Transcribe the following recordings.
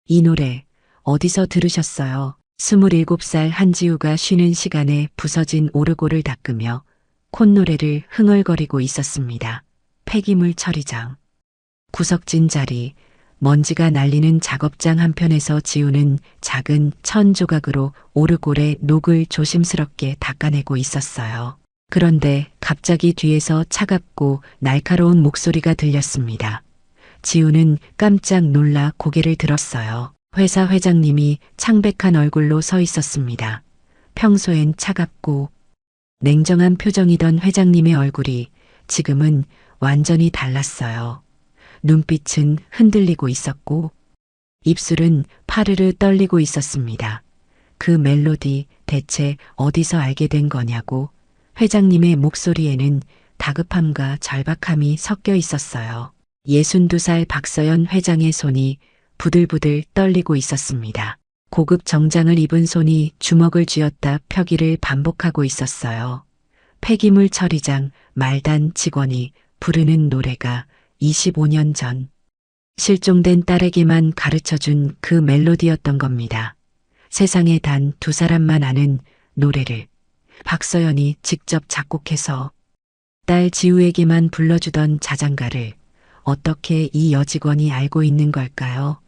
이 노래 어디서 들으셨어요? 27살 한지우가 쉬는 시간에 부서진 오르골을 닦으며 콧노래를 흥얼거리고 있었습니다. 폐기물 처리장. 구석진 자리, 먼지가 날리는 작업장 한편에서 지우는 작은 천 조각으로 오르골의 녹을 조심스럽게 닦아내고 있었어요. 그런데 갑자기 뒤에서 차갑고 날카로운 목소리가 들렸습니다. 지우는 깜짝 놀라 고개를 들었어요. 회사 회장님이 창백한 얼굴로 서 있었습니다. 평소엔 차갑고 냉정한 표정이던 회장님의 얼굴이 지금은 완전히 달랐어요. 눈빛은 흔들리고 있었고 입술은 파르르 떨리고 있었습니다. 그 멜로디 대체 어디서 알게 된 거냐고 회장님의 목소리에는 다급함과 절박함이 섞여 있었어요. 62살 박서연 회장의 손이 부들부들 떨리고 있었습니다. 고급 정장을 입은 손이 주먹을 쥐었다 펴기를 반복하고 있었어요. 폐기물 처리장 말단 직원이 부르는 노래가 25년 전 실종된 딸에게만 가르쳐준 그 멜로디였던 겁니다. 세상에 단 두 사람만 아는 노래를 박서연이 직접 작곡해서 딸 지우에게만 불러주던 자장가를 어떻게 이 여직원이 알고 있는 걸까요?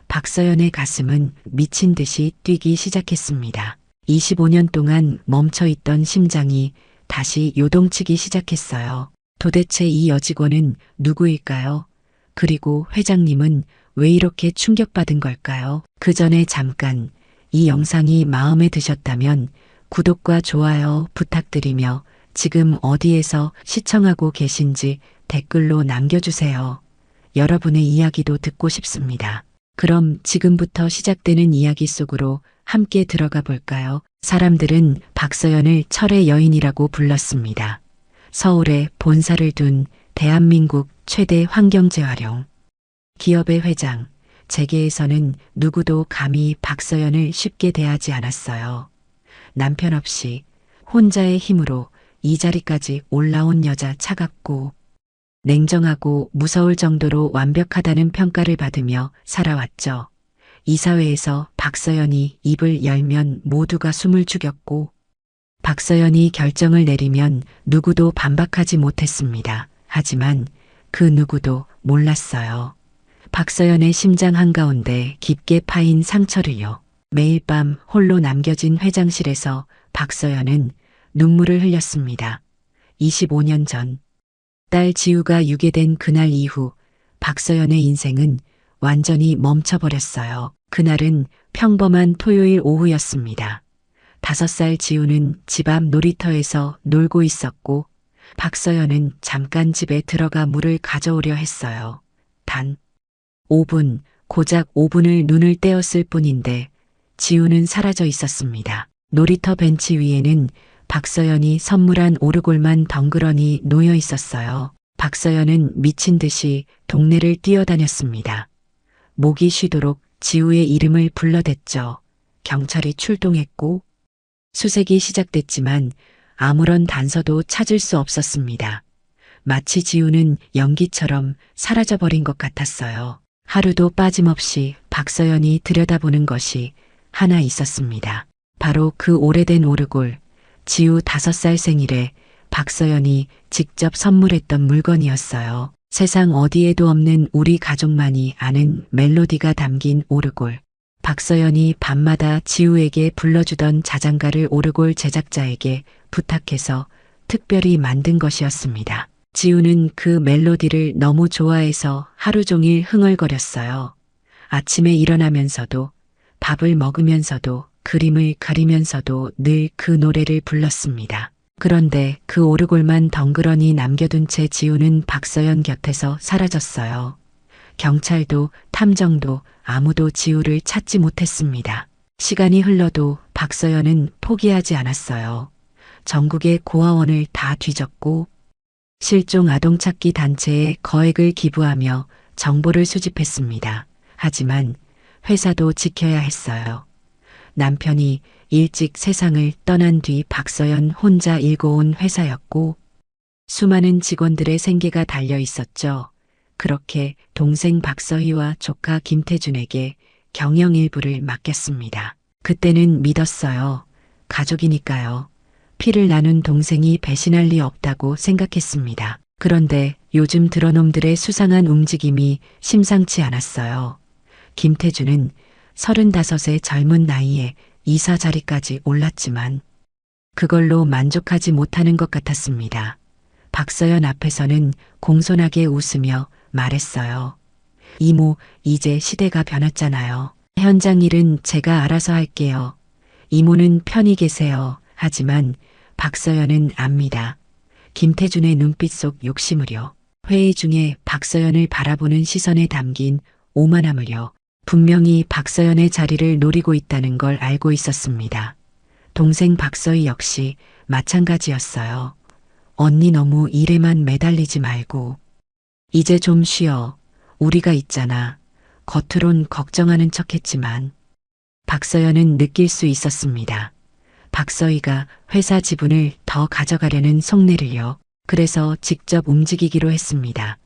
박서연의 가슴은 미친 듯이 뛰기 시작했습니다. 25년 동안 멈춰있던 심장이 다시 요동치기 시작했어요. 도대체 이 여직원은 누구일까요? 그리고 회장님은 왜 이렇게 충격받은 걸까요? 그 전에 잠깐 이 영상이 마음에 드셨다면 구독과 좋아요 부탁드리며 지금 어디에서 시청하고 계신지 댓글로 남겨주세요. 여러분의 이야기도 듣고 싶습니다. 그럼 지금부터 시작되는 이야기 속으로 함께 들어가 볼까요? 사람들은 박서연을 철의 여인이라고 불렀습니다. 서울에 본사를 둔 대한민국 최대 환경재활용 기업의 회장, 재계에서는 누구도 감히 박서연을 쉽게 대하지 않았어요. 남편 없이 혼자의 힘으로 이 자리까지 올라온 여자 차갑고 냉정하고 무서울 정도로 완벽하다는 평가를 받으며 살아왔죠. 이 사회에서 박서연이 입을 열면 모두가 숨을 죽였고 박서연이 결정을 내리면 누구도 반박하지 못했습니다. 하지만 그 누구도 몰랐어요. 박서연의 심장 한가운데 깊게 파인 상처를요. 매일 밤 홀로 남겨진 회장실에서 박서연은 눈물을 흘렸습니다. 25년 전 딸 지우가 유괴된 그날 이후 박서연의 인생은 완전히 멈춰버렸어요. 그날은 평범한 토요일 오후였습니다. 5살 지우는 집 앞 놀이터에서 놀고 있었고 박서연은 잠깐 집에 들어가 물을 가져오려 했어요. 단 5분, 고작 5분을 눈을 떼었을 뿐인데 지우는 사라져 있었습니다. 놀이터 벤치 위에는 박서연이 선물한 오르골만 덩그러니 놓여 있었어요. 박서연은 미친 듯이 동네를 뛰어다녔습니다. 목이 쉬도록 지우의 이름을 불러댔죠. 경찰이 출동했고 수색이 시작됐지만 아무런 단서도 찾을 수 없었습니다. 마치 지우는 연기처럼 사라져버린 것 같았어요. 하루도 빠짐없이 박서연이 들여다보는 것이 하나 있었습니다. 바로 그 오래된 오르골, 지우 5살 생일에 박서연이 직접 선물했던 물건이었어요. 세상 어디에도 없는 우리 가족만이 아는 멜로디가 담긴 오르골. 박서연이 밤마다 지우에게 불러주던 자장가를 오르골 제작자에게 부탁해서 특별히 만든 것이었습니다. 지우는 그 멜로디를 너무 좋아해서 하루 종일 흥얼거렸어요. 아침에 일어나면서도 밥을 먹으면서도 그림을 그리면서도 늘 그 노래를 불렀습니다. 그런데 그 오르골만 덩그러니 남겨둔 채 지우는 박서연 곁에서 사라졌어요. 경찰도 탐정도 아무도 지우를 찾지 못했습니다. 시간이 흘러도 박서연은 포기하지 않았어요. 전국의 고아원을 다 뒤졌고 실종 아동 찾기 단체에 거액을 기부하며 정보를 수집했습니다. 하지만 회사도 지켜야 했어요. 남편이 일찍 세상을 떠난 뒤 박서연 혼자 일궈온 회사였고 수많은 직원들의 생계가 달려 있었죠. 그렇게 동생 박서희와 조카 김태준에게 경영 일부를 맡겼습니다. 그때는 믿었어요. 가족이니까요. 피를 나눈 동생이 배신할 리 없다고 생각했습니다. 그런데 요즘 들어 놈들의 수상한 움직임이 심상치 않았어요. 김태준은 35의 젊은 나이에 이사 자리까지 올랐지만 그걸로 만족하지 못하는 것 같았습니다. 박서연 앞에서는 공손하게 웃으며 말했어요. 이모, 이제 시대가 변했잖아요. 현장 일은 제가 알아서 할게요. 이모는 편히 계세요. 하지만 박서연은 압니다. 김태준의 눈빛 속 욕심을요. 회의 중에 박서연을 바라보는 시선에 담긴 오만함을요. 분명히 박서연의 자리를 노리고 있다는 걸 알고 있었습니다. 동생 박서희 역시 마찬가지였어요. 언니 너무 일에만 매달리지 말고 이제 좀 쉬어. 우리가 있잖아. 겉으론 걱정하는 척했지만 박서연은 느낄 수 있었습니다. 박서희가 회사 지분을 더 가져가려는 속내를요. 그래서 직접 움직이기로 했습니다.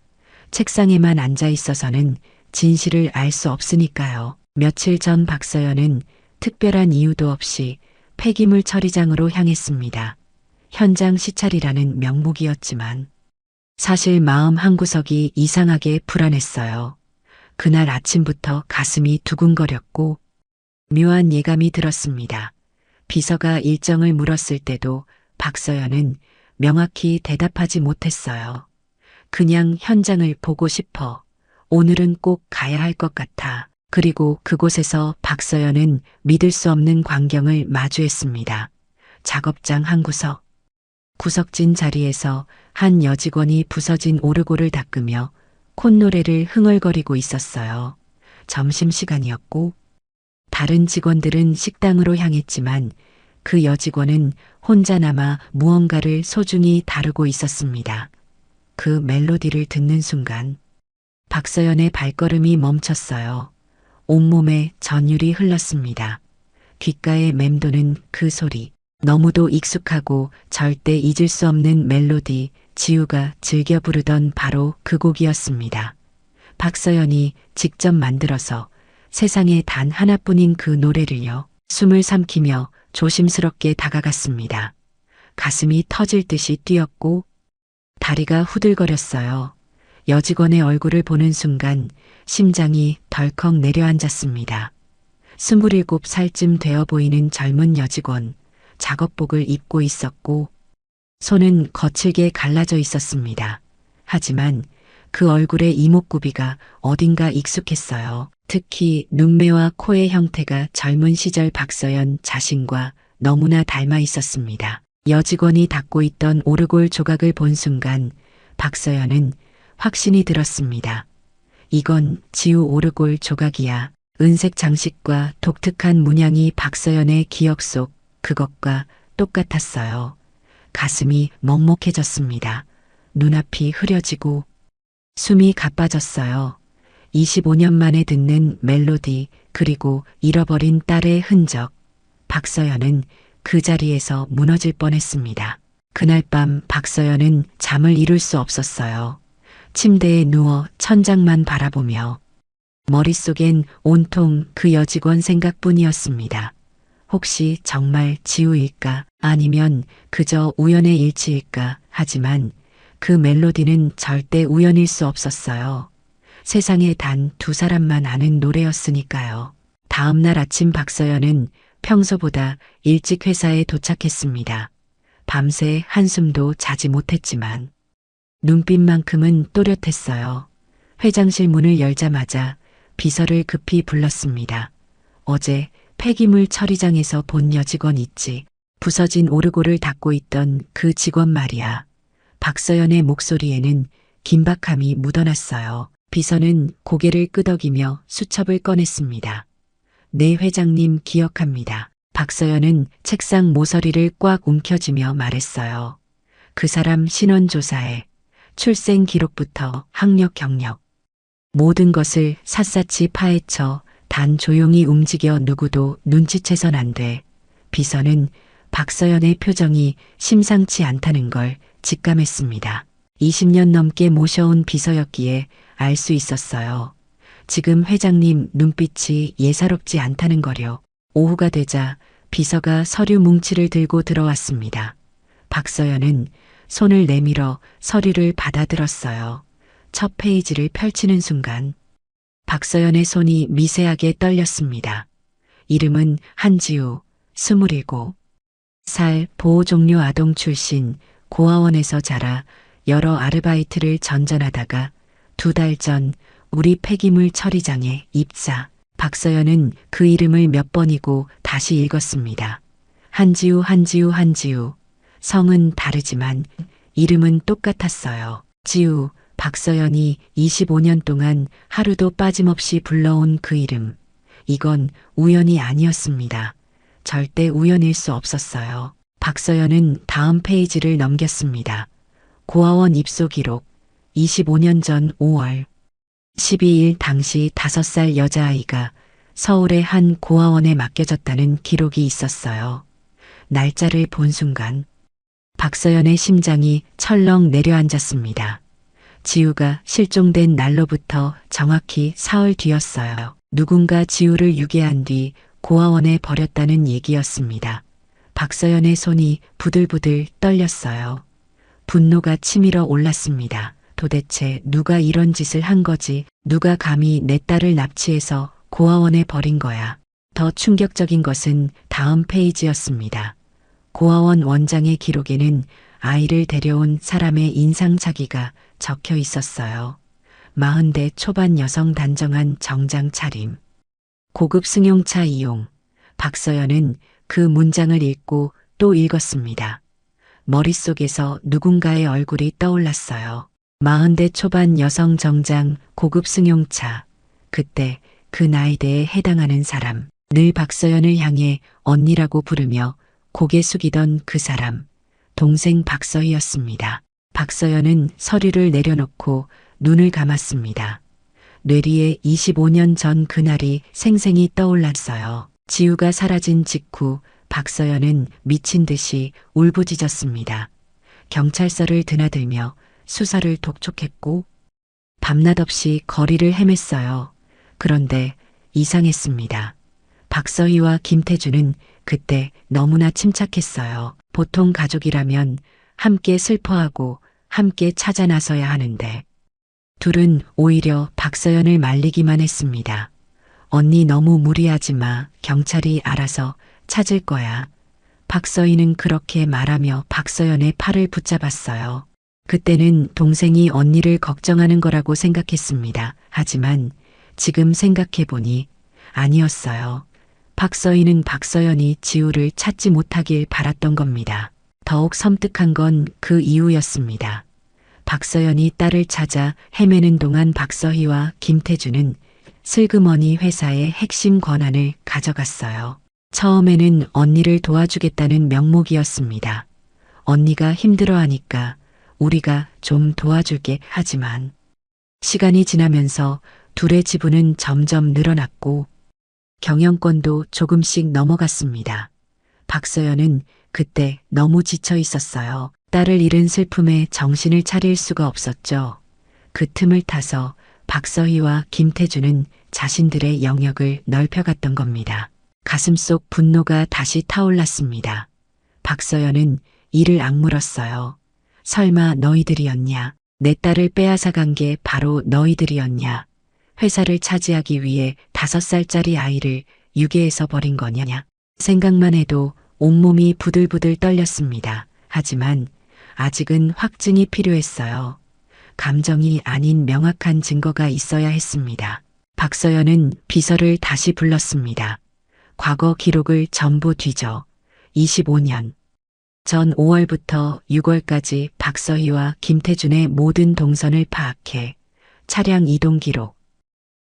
책상에만 앉아 있어서는 진실을 알 수 없으니까요. 며칠 전 박서연은 특별한 이유도 없이 폐기물 처리장으로 향했습니다. 현장 시찰이라는 명목이었지만 사실 마음 한구석이 이상하게 불안했어요. 그날 아침부터 가슴이 두근거렸고 묘한 예감이 들었습니다. 비서가 일정을 물었을 때도 박서연은 명확히 대답하지 못했어요. 그냥 현장을 보고 싶어. 오늘은 꼭 가야 할 것 같아. 그리고 그곳에서 박서연은 믿을 수 없는 광경을 마주했습니다. 작업장 한 구석. 구석진 자리에서 한 여직원이 부서진 오르골을 닦으며 콧노래를 흥얼거리고 있었어요. 점심시간이었고 다른 직원들은 식당으로 향했지만 그 여직원은 혼자 남아 무언가를 소중히 다루고 있었습니다. 그 멜로디를 듣는 순간 박서연의 발걸음이 멈췄어요. 온몸에 전율이 흘렀습니다. 귓가에 맴도는 그 소리. 너무도 익숙하고 절대 잊을 수 없는 멜로디, 지우가 즐겨 부르던 바로 그 곡이었습니다. 박서연이 직접 만들어서 세상에 단 하나뿐인 그 노래를요. 숨을 삼키며 조심스럽게 다가갔습니다. 가슴이 터질 듯이 뛰었고 다리가 후들거렸어요. 여직원의 얼굴을 보는 순간 심장이 덜컥 내려앉았습니다. 27살쯤 되어 보이는 젊은 여직원, 작업복을 입고 있었고 손은 거칠게 갈라져 있었습니다. 하지만 그 얼굴의 이목구비가 어딘가 익숙했어요. 특히 눈매와 코의 형태가 젊은 시절 박서연 자신과 너무나 닮아 있었습니다. 여직원이 닦고 있던 오르골 조각을 본 순간 박서연은 확신이 들었습니다. 이건 지우 오르골 조각이야. 은색 장식과 독특한 문양이 박서연의 기억 속 그것과 똑같았어요. 가슴이 먹먹해졌습니다. 눈앞이 흐려지고 숨이 가빠졌어요. 25년 만에 듣는 멜로디 그리고 잃어버린 딸의 흔적. 박서연은 그 자리에서 무너질 뻔했습니다. 그날 밤 박서연은 잠을 이룰 수 없었어요. 침대에 누워 천장만 바라보며 머릿속엔 온통 그 여직원 생각뿐이었습니다. 혹시 정말 지우일까? 아니면 그저 우연의 일치일까? 하지만 그 멜로디는 절대 우연일 수 없었어요. 세상에 단 두 사람만 아는 노래였으니까요. 다음 날 아침 박서연은 평소보다 일찍 회사에 도착했습니다. 밤새 한숨도 자지 못했지만 눈빛만큼은 또렷했어요. 회장실 문을 열자마자 비서를 급히 불렀습니다. 어제 폐기물 처리장에서 본 여직원 있지. 부서진 오르골을 닦고 있던 그 직원 말이야. 박서연의 목소리에는 긴박함이 묻어났어요. 비서는 고개를 끄덕이며 수첩을 꺼냈습니다. 네 회장님 기억합니다. 박서연은 책상 모서리를 꽉 움켜쥐며 말했어요. 그 사람 신원조사에 출생 기록부터 학력 경력 모든 것을 샅샅이 파헤쳐 단 조용히 움직여 누구도 눈치채선 안 돼. 비서는 박서연의 표정이 심상치 않다는 걸 직감했습니다. 20년 넘게 모셔온 비서였기에 알 수 있었어요. 지금 회장님 눈빛이 예사롭지 않다는 거려. 오후가 되자 비서가 서류 뭉치를 들고 들어왔습니다. 박서연은 손을 내밀어 서류를 받아들었어요. 첫 페이지를 펼치는 순간 박서연의 손이 미세하게 떨렸습니다. 이름은 한지우, 27살, 보호종료 아동 출신, 고아원에서 자라 여러 아르바이트를 전전하다가 2달 전 우리 폐기물 처리장에 입사. 박서연은 그 이름을 몇 번이고 다시 읽었습니다. 한지우, 한지우, 한지우. 성은 다르지만 이름은 똑같았어요. 지우, 박서연이 25년 동안 하루도 빠짐없이 불러온 그 이름. 이건 우연이 아니었습니다. 절대 우연일 수 없었어요. 박서연은 다음 페이지를 넘겼습니다. 고아원 입소 기록. 25년 전 5월 12일 당시 5살 여자아이가 서울의 한 고아원에 맡겨졌다는 기록이 있었어요. 날짜를 본 순간 박서연의 심장이 철렁 내려앉았습니다. 지우가 실종된 날로부터 정확히 사흘 뒤였어요. 누군가 지우를 유괴한 뒤 고아원에 버렸다는 얘기였습니다. 박서연의 손이 부들부들 떨렸어요. 분노가 치밀어 올랐습니다. 도대체 누가 이런 짓을 한 거지? 누가 감히 내 딸을 납치해서 고아원에 버린 거야? 더 충격적인 것은 다음 페이지였습니다. 고아원 원장의 기록에는 아이를 데려온 사람의 인상착의가 적혀 있었어요. 40대 초반 여성 단정한 정장 차림. 고급 승용차 이용. 박서연은 그 문장을 읽고 또 읽었습니다. 머릿속에서 누군가의 얼굴이 떠올랐어요. 40대 초반 여성 정장 고급 승용차. 그때 그 나이대에 해당하는 사람. 늘 박서연을 향해 언니라고 부르며 고개 숙이던 그 사람. 동생 박서희였습니다. 박서연은 서류를 내려놓고 눈을 감았습니다. 뇌리에 25년 전 그날이 생생히 떠올랐어요. 지우가 사라진 직후 박서연은 미친 듯이 울부짖었습니다. 경찰서를 드나들며 수사를 독촉했고 밤낮 없이 거리를 헤맸어요. 그런데 이상했습니다. 박서희와 김태주는 그때 너무나 침착했어요. 보통 가족이라면 함께 슬퍼하고 함께 찾아 나서야 하는데 둘은 오히려 박서연을 말리기만 했습니다. 언니 너무 무리하지 마. 경찰이 알아서 찾을 거야. 박서희는 그렇게 말하며 박서연의 팔을 붙잡았어요. 그때는 동생이 언니를 걱정하는 거라고 생각했습니다. 하지만 지금 생각해보니 아니었어요. 박서희는 박서연이 지우를 찾지 못하길 바랐던 겁니다. 더욱 섬뜩한 건 그 이유였습니다. 박서연이 딸을 찾아 헤매는 동안 박서희와 김태주는 슬그머니 회사의 핵심 권한을 가져갔어요. 처음에는 언니를 도와주겠다는 명목이었습니다. 언니가 힘들어하니까 우리가 좀 도와줄게. 하지만 시간이 지나면서 둘의 지분은 점점 늘어났고 경영권도 조금씩 넘어갔습니다. 박서연은 그때 너무 지쳐 있었어요. 딸을 잃은 슬픔에 정신을 차릴 수가 없었죠. 그 틈을 타서 박서희와 김태주는 자신들의 영역을 넓혀갔던 겁니다. 가슴속 분노가 다시 타올랐습니다. 박서연은 이를 악물었어요. 설마 너희들이었냐? 내 딸을 빼앗아간 게 바로 너희들이었냐? 회사를 차지하기 위해 5살짜리 아이를 유괴해서 버린 거냐? 생각만 해도 온몸이 부들부들 떨렸습니다. 하지만 아직은 확증이 필요했어요. 감정이 아닌 명확한 증거가 있어야 했습니다. 박서연은 비서를 다시 불렀습니다. 과거 기록을 전부 뒤져 25년 전 5월부터 6월까지 박서희와 김태준의 모든 동선을 파악해 차량 이동 기록,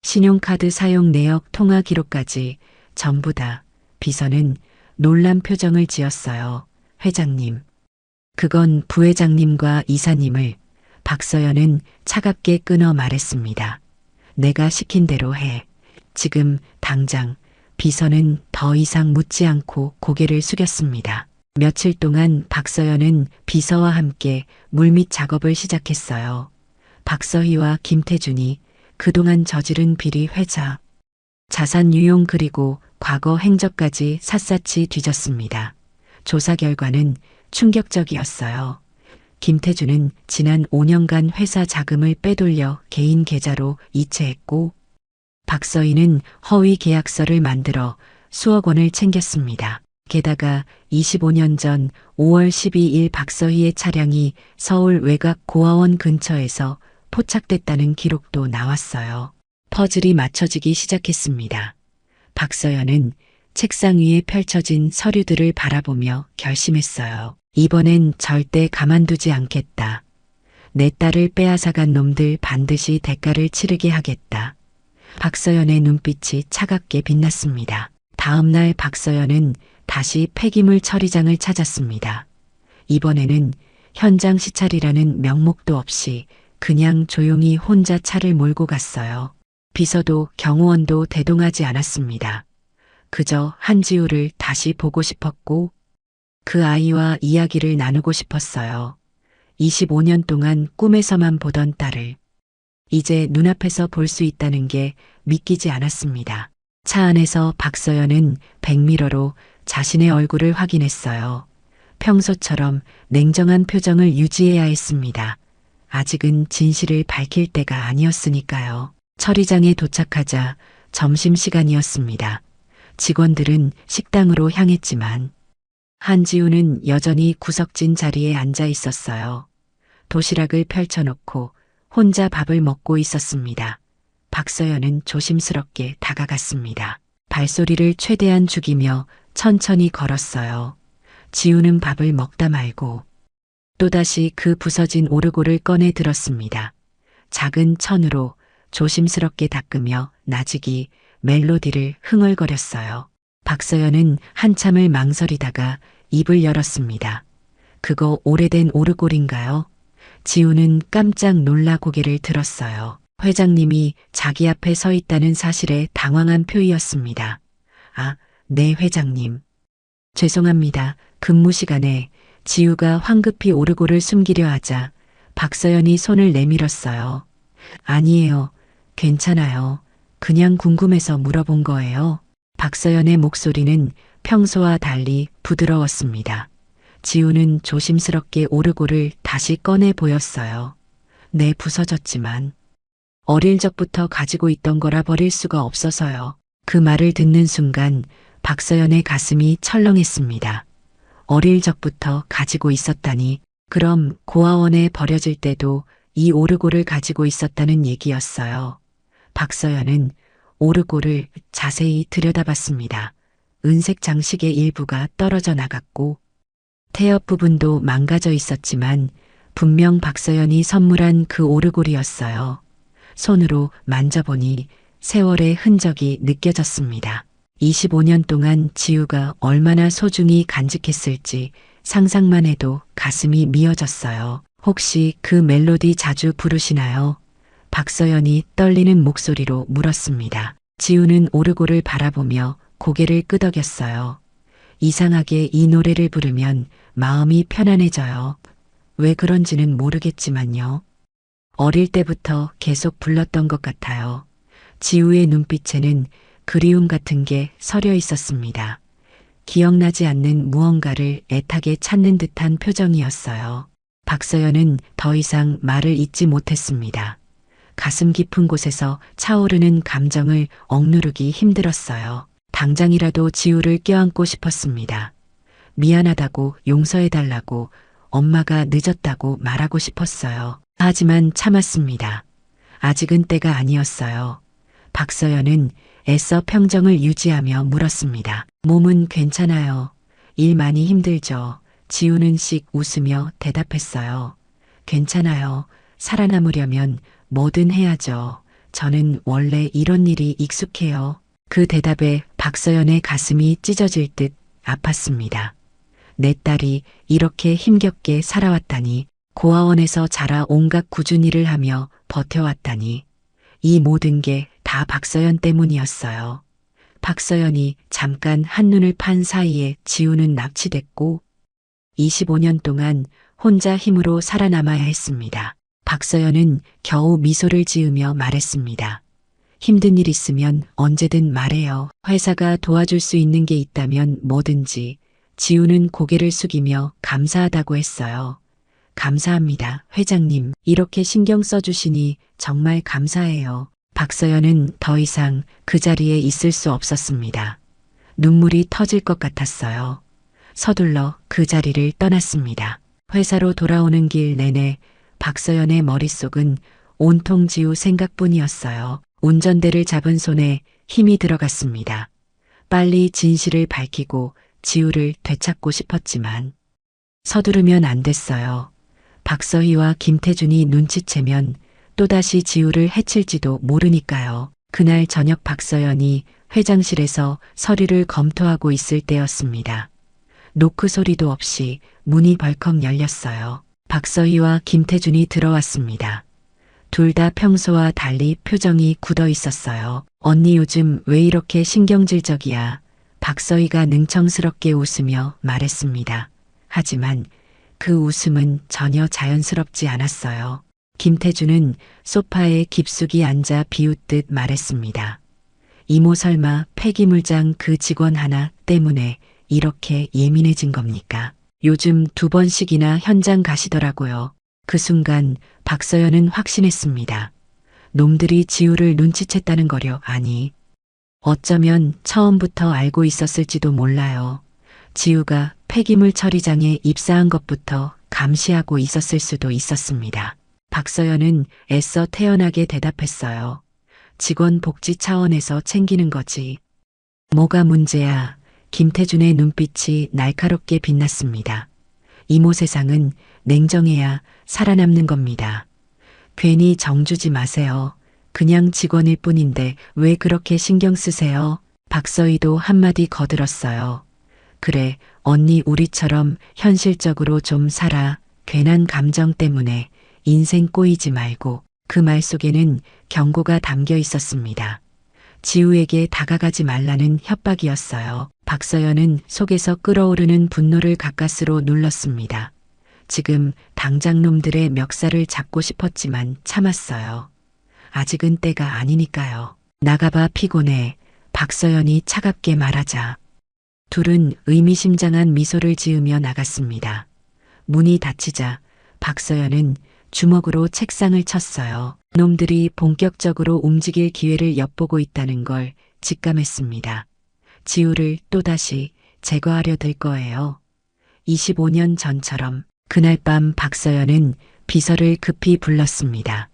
신용카드 사용 내역 통화 기록까지 전부 다. 비서는 놀란 표정을 지었어요. 회장님. 그건 부회장님과 이사님을. 박서연은 차갑게 끊어 말했습니다. 내가 시킨 대로 해. 지금 당장. 비서는 더 이상 묻지 않고 고개를 숙였습니다. 며칠 동안 박서연은 비서와 함께 물밑 작업을 시작했어요. 박서희와 김태준이 그동안 저지른 비리 회자, 자산 유용 그리고 과거 행적까지 샅샅이 뒤졌습니다. 조사 결과는 충격적이었어요. 김태주는 지난 5년간 회사 자금을 빼돌려 개인 계좌로 이체했고 박서희는 허위 계약서를 만들어 수억 원을 챙겼습니다. 게다가 25년 전 5월 12일 박서희의 차량이 서울 외곽 고아원 근처에서 포착됐다는 기록도 나왔어요. 퍼즐이 맞춰지기 시작했습니다. 박서연은 책상 위에 펼쳐진 서류들을 바라보며 결심했어요. 이번엔 절대 가만두지 않겠다. 내 딸을 빼앗아간 놈들 반드시 대가를 치르게 하겠다. 박서연의 눈빛이 차갑게 빛났습니다. 다음 날 박서연은 다시 폐기물 처리장을 찾았습니다. 이번에는 현장 시찰이라는 명목도 없이 그냥 조용히 혼자 차를 몰고 갔어요. 비서도 경호원도 대동하지 않았습니다. 그저 한지우를 다시 보고 싶었고 그 아이와 이야기를 나누고 싶었어요. 25년 동안 꿈에서만 보던 딸을 이제 눈앞에서 볼 수 있다는 게 믿기지 않았습니다. 차 안에서 박서연은 백미러로 자신의 얼굴을 확인했어요. 평소처럼 냉정한 표정을 유지해야 했습니다. 아직은 진실을 밝힐 때가 아니었으니까요. 처리장에 도착하자 점심시간이었습니다. 직원들은 식당으로 향했지만 한지우는 여전히 구석진 자리에 앉아 있었어요. 도시락을 펼쳐놓고 혼자 밥을 먹고 있었습니다. 박서연은 조심스럽게 다가갔습니다. 발소리를 최대한 죽이며 천천히 걸었어요. 지우는 밥을 먹다 말고 또다시 그 부서진 오르골을 꺼내 들었습니다. 작은 천으로 조심스럽게 닦으며 나직이 멜로디를 흥얼거렸어요. 박서연은 한참을 망설이다가 입을 열었습니다. 그거 오래된 오르골인가요? 지우는 깜짝 놀라 고개를 들었어요. 회장님이 자기 앞에 서 있다는 사실에 당황한 표이었습니다. 아, 네 회장님. 죄송합니다. 근무 시간에 지우가 황급히 오르골을 숨기려 하자 박서연이 손을 내밀었어요. 아니에요. 괜찮아요. 그냥 궁금해서 물어본 거예요. 박서연의 목소리는 평소와 달리 부드러웠습니다. 지우는 조심스럽게 오르골을 다시 꺼내 보였어요. 네, 부서졌지만 어릴 적부터 가지고 있던 거라 버릴 수가 없어서요. 그 말을 듣는 순간 박서연의 가슴이 철렁했습니다. 어릴 적부터 가지고 있었다니, 그럼 고아원에 버려질 때도 이 오르골을 가지고 있었다는 얘기였어요. 박서연은 오르골을 자세히 들여다봤습니다. 은색 장식의 일부가 떨어져 나갔고 태엽 부분도 망가져 있었지만 분명 박서연이 선물한 그 오르골이었어요. 손으로 만져보니 세월의 흔적이 느껴졌습니다. 25년 동안 지우가 얼마나 소중히 간직했을지 상상만 해도 가슴이 미어졌어요. 혹시 그 멜로디 자주 부르시나요? 박서연이 떨리는 목소리로 물었습니다. 지우는 오르골을 바라보며 고개를 끄덕였어요. 이상하게 이 노래를 부르면 마음이 편안해져요. 왜 그런지는 모르겠지만요. 어릴 때부터 계속 불렀던 것 같아요. 지우의 눈빛에는 그리움 같은 게 서려 있었습니다. 기억나지 않는 무언가를 애타게 찾는 듯한 표정이었어요. 박서연은 더 이상 말을 잇지 못했습니다. 가슴 깊은 곳에서 차오르는 감정을 억누르기 힘들었어요. 당장이라도 지우를 껴안고 싶었습니다. 미안하다고, 용서해달라고, 엄마가 늦었다고 말하고 싶었어요. 하지만 참았습니다. 아직은 때가 아니었어요. 박서연은 애써 평정을 유지하며 물었습니다. 몸은 괜찮아요. 일 많이 힘들죠. 지우는 씩 웃으며 대답했어요. 괜찮아요. 살아남으려면 뭐든 해야죠. 저는 원래 이런 일이 익숙해요. 그 대답에 박서연의 가슴이 찢어질 듯 아팠습니다. 내 딸이 이렇게 힘겹게 살아왔다니, 고아원에서 자라 온갖 꾸준 일을 하며 버텨왔다니, 이 모든 게 다 박서연 때문이었어요. 박서연이 잠깐 한눈을 판 사이에 지우는 납치됐고 25년 동안 혼자 힘으로 살아남아야 했습니다. 박서연은 겨우 미소를 지으며 말했습니다. 힘든 일 있으면 언제든 말해요. 회사가 도와줄 수 있는 게 있다면 뭐든지. 지우는 고개를 숙이며 감사하다고 했어요. 감사합니다, 회장님. 이렇게 신경 써주시니 정말 감사해요. 박서연은 더 이상 그 자리에 있을 수 없었습니다. 눈물이 터질 것 같았어요. 서둘러 그 자리를 떠났습니다. 회사로 돌아오는 길 내내 박서연의 머릿속은 온통 지우 생각뿐이었어요. 운전대를 잡은 손에 힘이 들어갔습니다. 빨리 진실을 밝히고 지우를 되찾고 싶었지만 서두르면 안 됐어요. 박서희와 김태준이 눈치채면 또다시 지우를 해칠지도 모르니까요. 그날 저녁 박서연이 회장실에서 서류를 검토하고 있을 때였습니다. 노크 소리도 없이 문이 벌컥 열렸어요. 박서희와 김태준이 들어왔습니다. 둘 다 평소와 달리 표정이 굳어 있었어요. 언니 요즘 왜 이렇게 신경질적이야? 박서희가 능청스럽게 웃으며 말했습니다. 하지만 그 웃음은 전혀 자연스럽지 않았어요. 김태준은 소파에 깊숙이 앉아 비웃듯 말했습니다. 이모 설마 폐기물장 그 직원 하나 때문에 이렇게 예민해진 겁니까? 요즘 2번씩이나 현장 가시더라고요. 그 순간 박서연은 확신했습니다. 놈들이 지우를 눈치챘다는 거려. 아니, 어쩌면 처음부터 알고 있었을지도 몰라요. 지우가 폐기물 처리장에 입사한 것부터 감시하고 있었을 수도 있었습니다. 박서연은 애써 태연하게 대답했어요. 직원 복지 차원에서 챙기는 거지. 뭐가 문제야? 김태준의 눈빛이 날카롭게 빛났습니다. 이모 세상은 냉정해야 살아남는 겁니다. 괜히 정주지 마세요. 그냥 직원일 뿐인데 왜 그렇게 신경 쓰세요? 박서희도 한마디 거들었어요. 그래, 언니 우리처럼 현실적으로 좀 살아. 괜한 감정 때문에 인생 꼬이지 말고. 그 말 속에는 경고가 담겨 있었습니다. 지우에게 다가가지 말라는 협박이었어요. 박서연은 속에서 끓어오르는 분노를 가까스로 눌렀습니다. 지금 당장 놈들의 멱살을 잡고 싶었지만 참았어요. 아직은 때가 아니니까요. 나가봐, 피곤해. 박서연이 차갑게 말하자 둘은 의미심장한 미소를 지으며 나갔습니다. 문이 닫히자 박서연은 주먹으로 책상을 쳤어요. 놈들이 본격적으로 움직일 기회를 엿보고 있다는 걸 직감했습니다. 지우를 또다시 제거하려 들 거예요. 25년 전처럼 그날 밤 박서연은 비서를 급히 불렀습니다.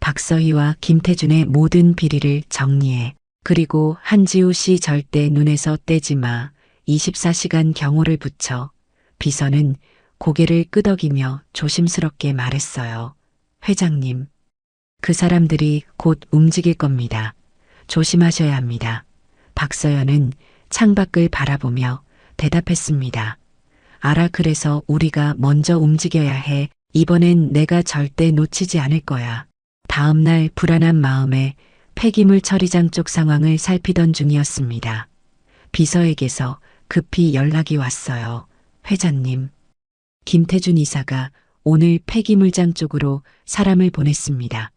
박서희와 김태준의 모든 비리를 정리해. 그리고 한지우 씨 절대 눈에서 떼지 마. 24시간 경호를 붙여. 비서는 고개를 끄덕이며 조심스럽게 말했어요. 회장님, 그 사람들이 곧 움직일 겁니다. 조심하셔야 합니다. 박서연은 창밖을 바라보며 대답했습니다. 알아, 그래서 우리가 먼저 움직여야 해. 이번엔 내가 절대 놓치지 않을 거야. 다음 날 불안한 마음에 폐기물 처리장 쪽 상황을 살피던 중이었습니다. 비서에게서 급히 연락이 왔어요. 회장님, 김태준 이사가 오늘 폐기물장 쪽으로 사람을 보냈습니다.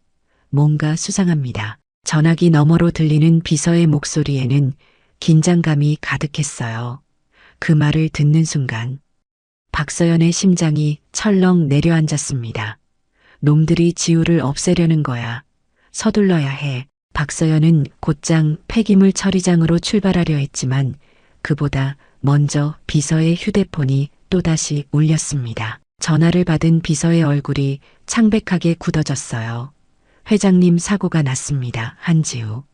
뭔가 수상합니다. 전화기 너머로 들리는 비서의 목소리에는 긴장감이 가득했어요. 그 말을 듣는 순간 박서연의 심장이 철렁 내려앉았습니다. 놈들이 지우를 없애려는 거야. 서둘러야 해. 박서연은 곧장 폐기물 처리장으로 출발하려 했지만 그보다 먼저 비서의 휴대폰이 또다시 울렸습니다. 전화를 받은 비서의 얼굴이 창백하게 굳어졌어요. 회장님, 사고가 났습니다. 한지우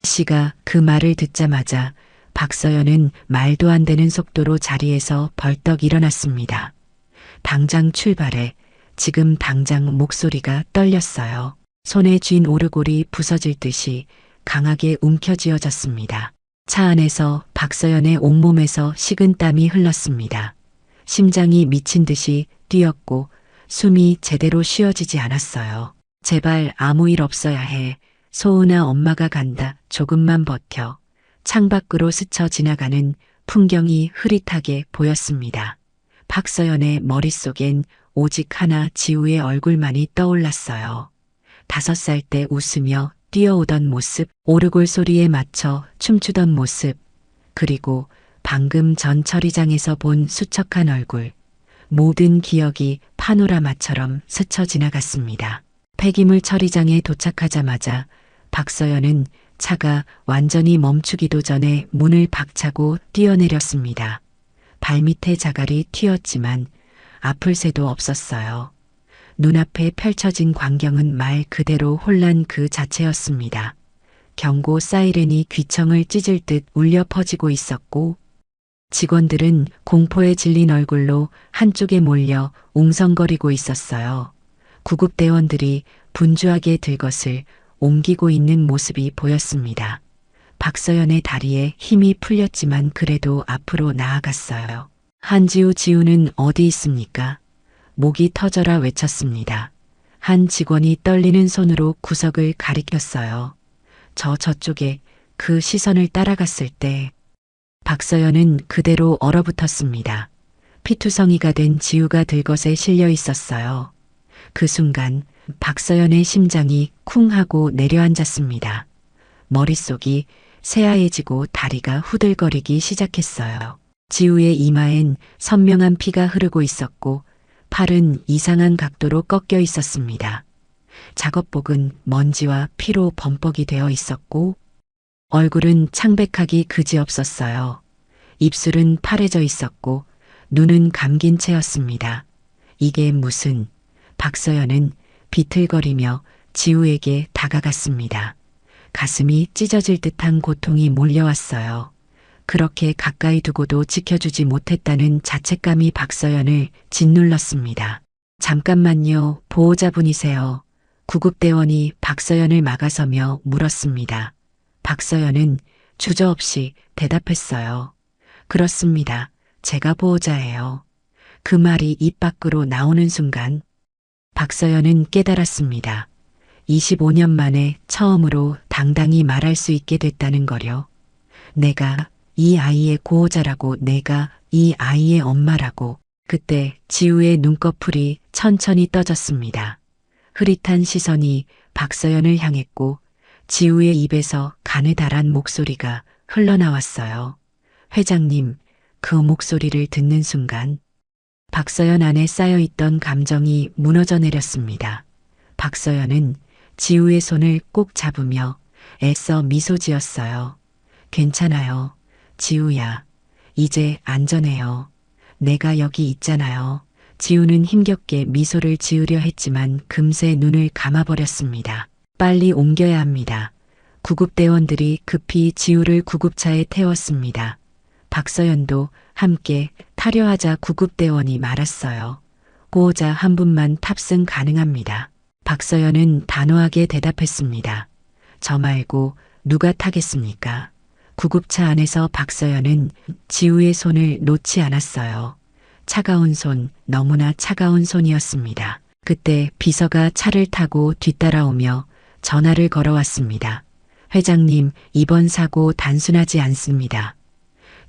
씨가 그 말을 듣자마자 박서연은 말도 안 되는 속도로 자리에서 벌떡 일어났습니다. 당장 출발해. 지금 당장. 목소리가 떨렸어요. 손에 쥔 오르골이 부서질 듯이 강하게 움켜쥐어졌습니다. 차 안에서 박서연의 온몸에서 식은 땀이 흘렀습니다. 심장이 미친 듯이 뛰었고 숨이 제대로 쉬어지지 않았어요. 제발 아무 일 없어야 해. 소은아, 엄마가 간다. 조금만 버텨. 창밖으로 스쳐 지나가는 풍경이 흐릿하게 보였습니다. 박서연의 머릿속엔 오직 하나 지우의 얼굴만이 떠올랐어요. 5살 때 웃으며 뛰어오던 모습, 오르골 소리에 맞춰 춤추던 모습, 그리고 방금 전 처리장에서 본 수척한 얼굴. 모든 기억이 파노라마처럼 스쳐 지나갔습니다. 폐기물 처리장에 도착하자마자 박서연은 차가 완전히 멈추기도 전에 문을 박차고 뛰어내렸습니다. 발밑에 자갈이 튀었지만 아플 새도 없었어요. 눈앞에 펼쳐진 광경은 말 그대로 혼란 그 자체였습니다. 경고 사이렌이 귀청을 찢을 듯 울려 퍼지고 있었고 직원들은 공포에 질린 얼굴로 한쪽에 몰려 웅성거리고 있었어요. 구급대원들이 분주하게 들것을 옮기고 있는 모습이 보였습니다. 박서연의 다리에 힘이 풀렸지만 그래도 앞으로 나아갔어요. 지우는 어디 있습니까? 목이 터져라 외쳤습니다. 한 직원이 떨리는 손으로 구석을 가리켰어요. 저쪽에 그 시선을 따라갔을 때 박서연은 그대로 얼어붙었습니다. 피투성이가 된 지우가 들것에 실려 있었어요. 그 순간 박서연의 심장이 쿵 하고 내려앉았습니다. 머릿속이 새하얘지고 다리가 후들거리기 시작했어요. 지우의 이마엔 선명한 피가 흐르고 있었고 팔은 이상한 각도로 꺾여 있었습니다. 작업복은 먼지와 피로 범벅이 되어 있었고 얼굴은 창백하기 그지없었어요. 입술은 파래져 있었고 눈은 감긴 채였습니다. 이게 무슨... 박서연은 비틀거리며 지우에게 다가갔습니다. 가슴이 찢어질 듯한 고통이 몰려왔어요. 그렇게 가까이 두고도 지켜주지 못했다는 자책감이 박서연을 짓눌렀습니다. 잠깐만요, 보호자분이세요. 구급대원이 박서연을 막아서며 물었습니다. 박서연은 주저없이 대답했어요. 그렇습니다. 제가 보호자예요. 그 말이 입 밖으로 나오는 순간 박서연은 깨달았습니다. 25년 만에 처음으로 당당히 말할 수 있게 됐다는 거요. 내가 이 아이의 보호자라고, 내가 이 아이의 엄마라고. 그때 지우의 눈꺼풀이 천천히 떠졌습니다. 흐릿한 시선이 박서연을 향했고 지우의 입에서 가느다란 목소리가 흘러나왔어요. 회장님, 그 목소리를 듣는 순간 박서연 안에 쌓여있던 감정이 무너져 내렸습니다. 박서연은 지우의 손을 꼭 잡으며 애써 미소 지었어요. 괜찮아요. 지우야, 이제 안전해요. 내가 여기 있잖아요. 지우는 힘겹게 미소를 지으려 했지만 금세 눈을 감아버렸습니다. 빨리 옮겨야 합니다. 구급대원들이 급히 지우를 구급차에 태웠습니다. 박서연도 함께 타려 하자 구급대원이 말았어요. 보호자 한 분만 탑승 가능합니다. 박서연은 단호하게 대답했습니다. 저 말고 누가 타겠습니까? 구급차 안에서 박서연은 지우의 손을 놓지 않았어요. 차가운 손, 너무나 차가운 손이었습니다. 그때 비서가 차를 타고 뒤따라오며 전화를 걸어왔습니다. 회장님, 이번 사고 단순하지 않습니다.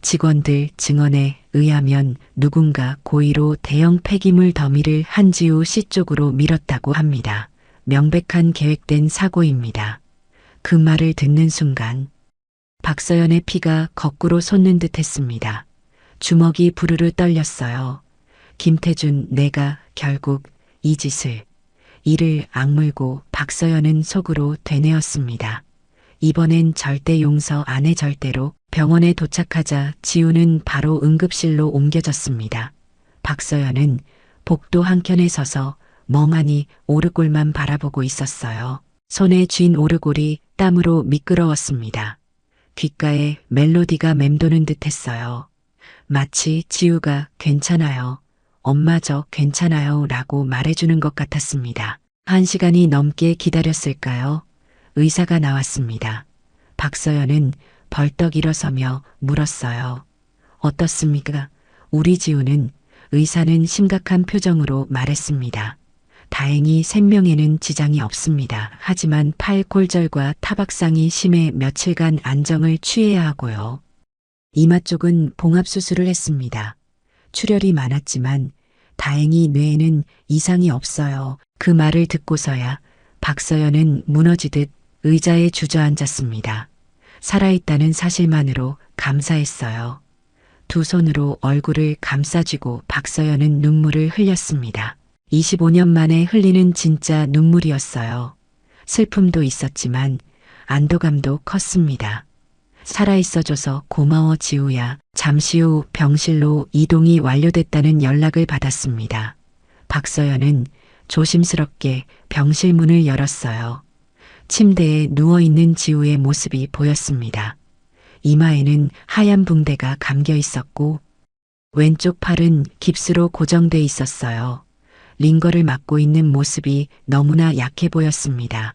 직원들 증언에 의하면 누군가 고의로 대형 폐기물 더미를 한지우 씨 쪽으로 밀었다고 합니다. 명백한 계획된 사고입니다. 그 말을 듣는 순간 박서연의 피가 거꾸로 솟는 듯 했습니다. 주먹이 부르르 떨렸어요. 김태준, 내가 결국 이 짓을, 이를 악물고 박서연은 속으로 되뇌었습니다. 이번엔 절대 용서 안 해. 절대로. 병원에 도착하자 지우는 바로 응급실로 옮겨졌습니다. 박서연은 복도 한켠에 서서 멍하니 오르골만 바라보고 있었어요. 손에 쥔 오르골이 땀으로 미끄러웠습니다. 귓가에 멜로디가 맴도는 듯 했어요. 마치 지우가 괜찮아요. 엄마 저 괜찮아요 라고 말해주는 것 같았습니다. 1시간이 넘게 기다렸을까요? 의사가 나왔습니다. 박서연은 벌떡 일어서며 물었어요. 어떻습니까? 우리 지우는. 의사는 심각한 표정으로 말했습니다. 다행히 생명에는 지장이 없습니다. 하지만 팔 골절과 타박상이 심해 며칠간 안정을 취해야 하고요. 이마 쪽은 봉합수술을 했습니다. 출혈이 많았지만 다행히 뇌에는 이상이 없어요. 그 말을 듣고서야 박서연은 무너지듯 의자에 주저앉았습니다. 살아있다는 사실만으로 감사했어요. 두 손으로 얼굴을 감싸쥐고 박서연은 눈물을 흘렸습니다. 25년 만에 흘리는 진짜 눈물이었어요. 슬픔도 있었지만 안도감도 컸습니다. 살아있어줘서 고마워 지우야. 잠시 후 병실로 이동이 완료됐다는 연락을 받았습니다. 박서연은 조심스럽게 병실 문을 열었어요. 침대에 누워있는 지우의 모습이 보였습니다. 이마에는 하얀 붕대가 감겨 있었고 왼쪽 팔은 깁스로 고정돼 있었어요. 링거를 맞고 있는 모습이 너무나 약해 보였습니다.